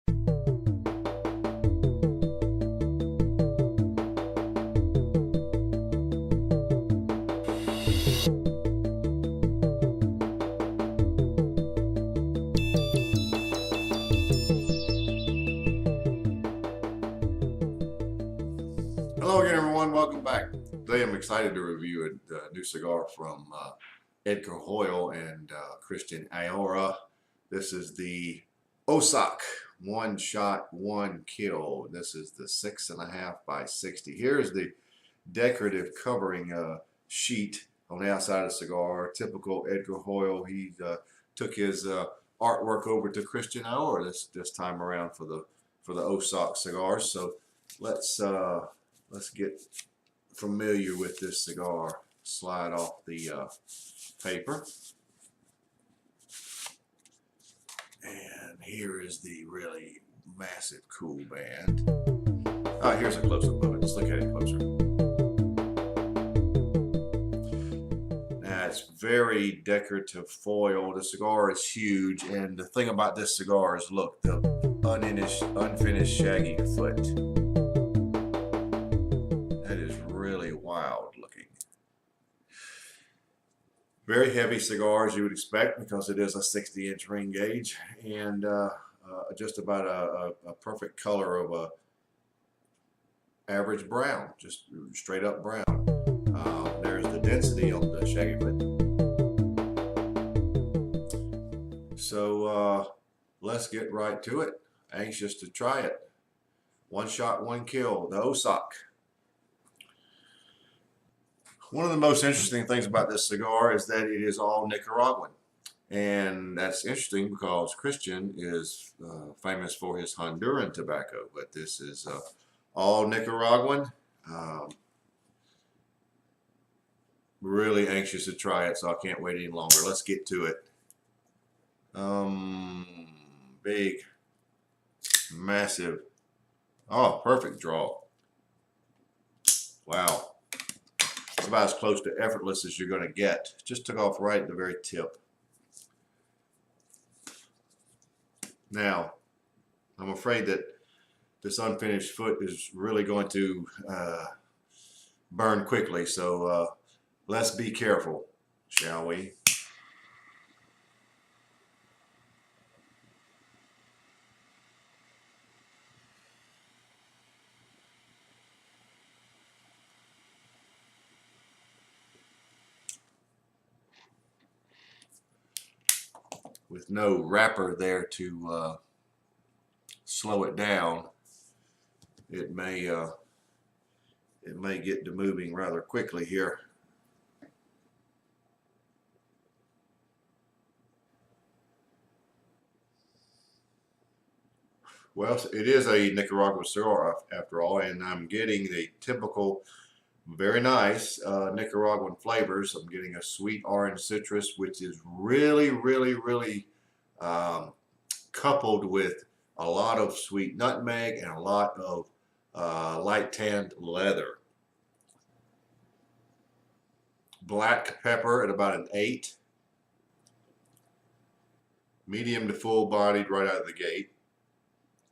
Hello again, everyone. Welcome back. Today I'm excited to review a new cigar from Edgar Hoyle and Christian Ayora. This is the OSOK One Shot, One Kill. This is the 6.5 by 60. Here's the decorative covering sheet on the outside of the cigar. Typical Edgar Hoyle. He took his artwork over to Christian Ayora this time around for the OSOK cigars. So let's get familiar with this cigar. Slide off the paper. And here is the really massive cool band. Oh, here's a close-up of it. Let's look at it closer. Now, it's very decorative foil. The cigar is huge. And the thing about this cigar is, look, the unfinished shaggy foot. Wild looking. Very heavy cigar, as you would expect, because it is a 60-inch ring gauge, and just about a perfect color of a average brown, just straight up brown. There's the density on the shaggy foot. So let's get right to it. Anxious to try it. One shot, one kill, the OSOK. One of the most interesting things about this cigar is that it is all Nicaraguan. And that's interesting because Christian is famous for his Honduran tobacco, but this is all Nicaraguan. Really anxious to try it, so I can't wait any longer. Let's get to it. Big, massive, oh, perfect draw. Wow. It's about as close to effortless as you're going to get. Just took off right at the very tip. Now, I'm afraid that this unfinished foot is really going to burn quickly, so let's be careful, shall we? With no wrapper there to slow it down, it may get to moving rather quickly here. Well, it is a Nicaraguan cigar after all, and I'm getting the typical, very nice Nicaraguan flavors. I'm getting a sweet orange citrus, which is really, really, really coupled with a lot of sweet nutmeg and a lot of light tanned leather. Black pepper at about an 8. Medium to full bodied right out of the gate.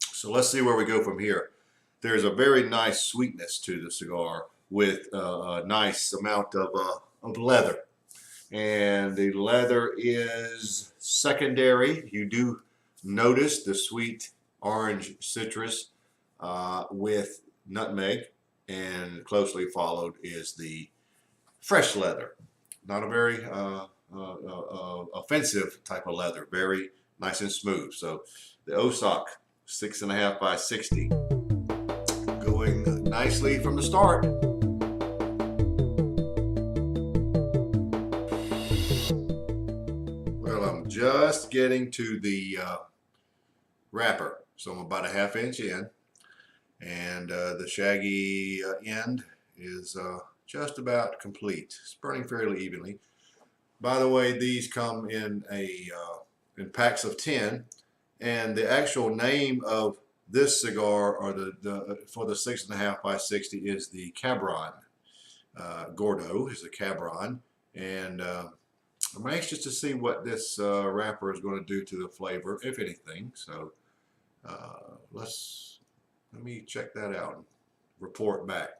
So let's see where we go from here. There's a very nice sweetness to the cigar with a nice amount of leather. And the leather is secondary. You do notice the sweet orange citrus with nutmeg, and closely followed is the fresh leather. Not a very offensive type of leather. Very nice and smooth. So the OSOK 6.5 by 60 going nicely from the start. Well, I'm just getting to the wrapper, so I'm about a ½ inch in, and the shaggy end is just about complete. It's burning fairly evenly. By the way, these come in in packs of 10, and the actual name of this cigar, or for the 6.5 by 60, is the Cabron. Gordo is a Cabron, and I'm anxious to see what this wrapper is going to do to the flavor, if anything. So let me check that out and report back.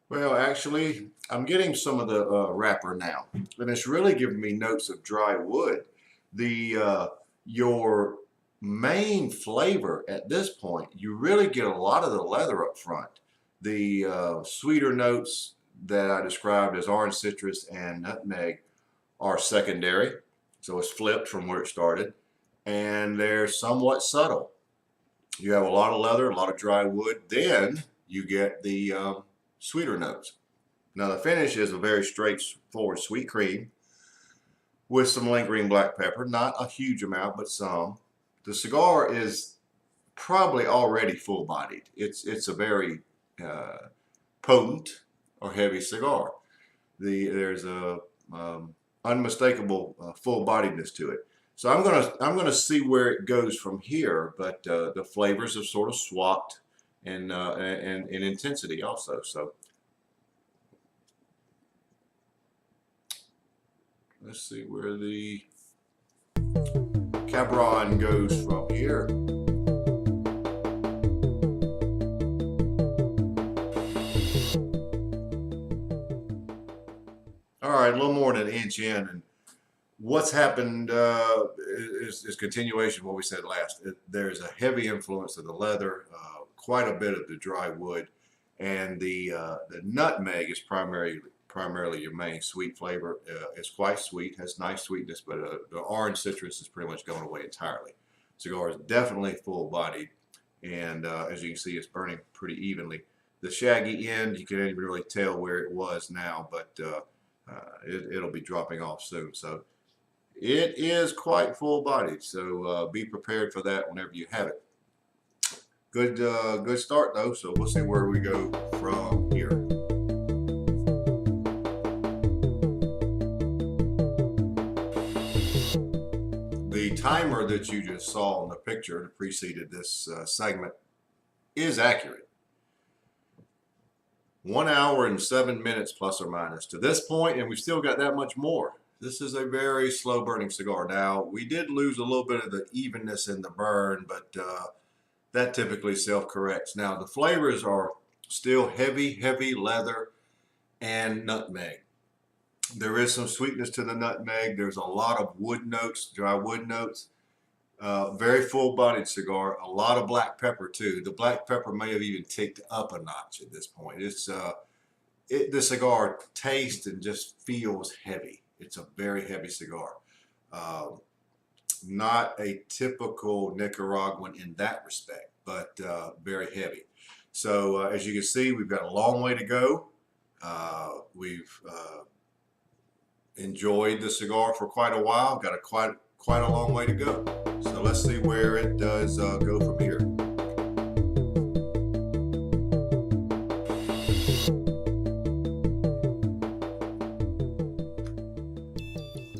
Well, actually, I'm getting some of the wrapper now, and it's really giving me notes of dry wood. The your main flavor at this point, you really get a lot of the leather up front. The sweeter notes that I described as orange citrus and nutmeg are secondary, so it's flipped from where it started, and they're somewhat subtle. You have a lot of leather, a lot of dry wood, then you get the sweeter notes. Now the finish is a very straightforward sweet cream with some lingering black pepper, not a huge amount, but some. The cigar is probably already full-bodied. It's a very potent or heavy cigar. There's a unmistakable full-bodiedness to it. So I'm gonna see where it goes from here, but the flavors have sort of swapped in intensity also. So let's see where the Cabron goes from here. All right, a little more than an inch in, and what's happened is continuation of what we said last. There's a heavy influence of the leather, quite a bit of the dry wood, and the nutmeg is primarily your main sweet flavor. It's quite sweet, has nice sweetness, but the orange citrus is pretty much going away entirely. Cigar is definitely full-bodied, and as you can see, it's burning pretty evenly. The shaggy end, you can't even really tell where it was now, but it'll be dropping off soon. So it is quite full-bodied, so be prepared for that whenever you have it. Good start though, so we'll see where we go from here. The timer that you just saw in the picture that preceded this segment is accurate. 1 hour and 7 minutes plus or minus to this point, and we've still got that much more. This is a very slow burning cigar. Now, we did lose a little bit of the evenness in the burn, but that typically self-corrects. Now, the flavors are still heavy leather and nutmeg. There is some sweetness to the nutmeg. There's a lot of wood notes, dry wood notes. Very full-bodied cigar. A lot of black pepper too. The black pepper may have even ticked up a notch at this point. The cigar tastes and just feels heavy. It's a very heavy cigar. Not a typical Nicaraguan in that respect, but very heavy. So as you can see, we've got a long way to go. We've enjoyed the cigar for quite a while. Got quite a long way to go. So let's see where it does go from here.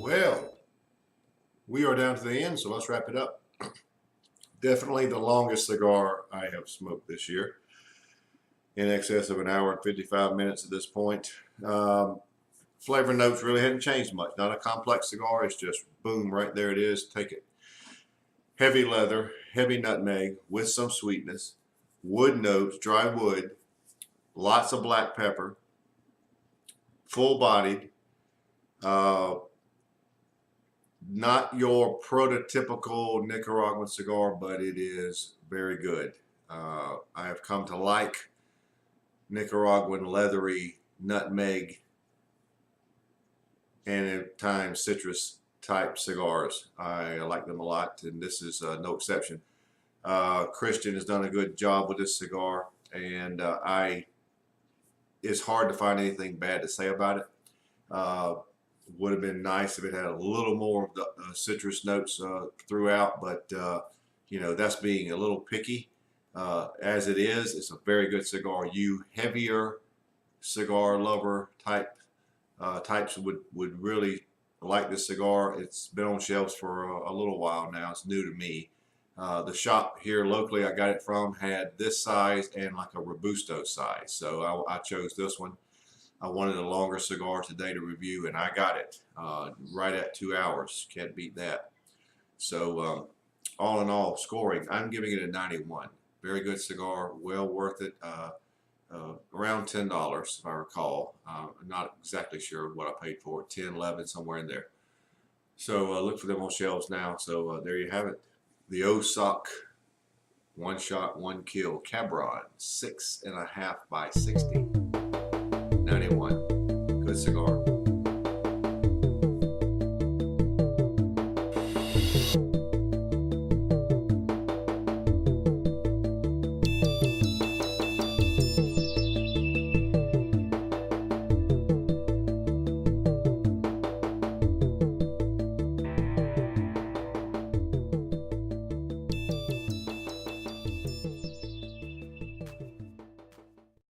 Well, we are down to the end, so let's wrap it up. Definitely the longest cigar I have smoked this year. In excess of 1 hour and 55 minutes at this point. Flavor notes really hadn't changed much. Not a complex cigar. It's just boom, right there it is. Take it. Heavy leather, heavy nutmeg with some sweetness, wood notes, dry wood, lots of black pepper, full-bodied. Not your prototypical Nicaraguan cigar, but it is very good. I have come to like Nicaraguan leathery nutmeg and at times citrus type cigars. I like them a lot, and this is no exception. Christian has done a good job with this cigar, and it's hard to find anything bad to say about it. Would have been nice if it had a little more of the citrus notes throughout, but you know, that's being a little picky. As it is, it's a very good cigar. You heavier cigar lover types would really like this cigar. It's been on shelves for a little while now. It's new to me. The shop here locally I got it from had this size and like a Robusto size, so I chose this one. I wanted a longer cigar today to review, and I got it right at 2 hours. Can't beat that. So all in all, scoring, I'm giving it a 91. Very good cigar, well worth it. Around $10, if I recall. I'm not exactly sure what I paid for it, 10, 11, somewhere in there. So look for them on shelves now. So there you have it. The OSOK One Shot, One Kill Cabron, 6.5 by 60, 91. Good cigar.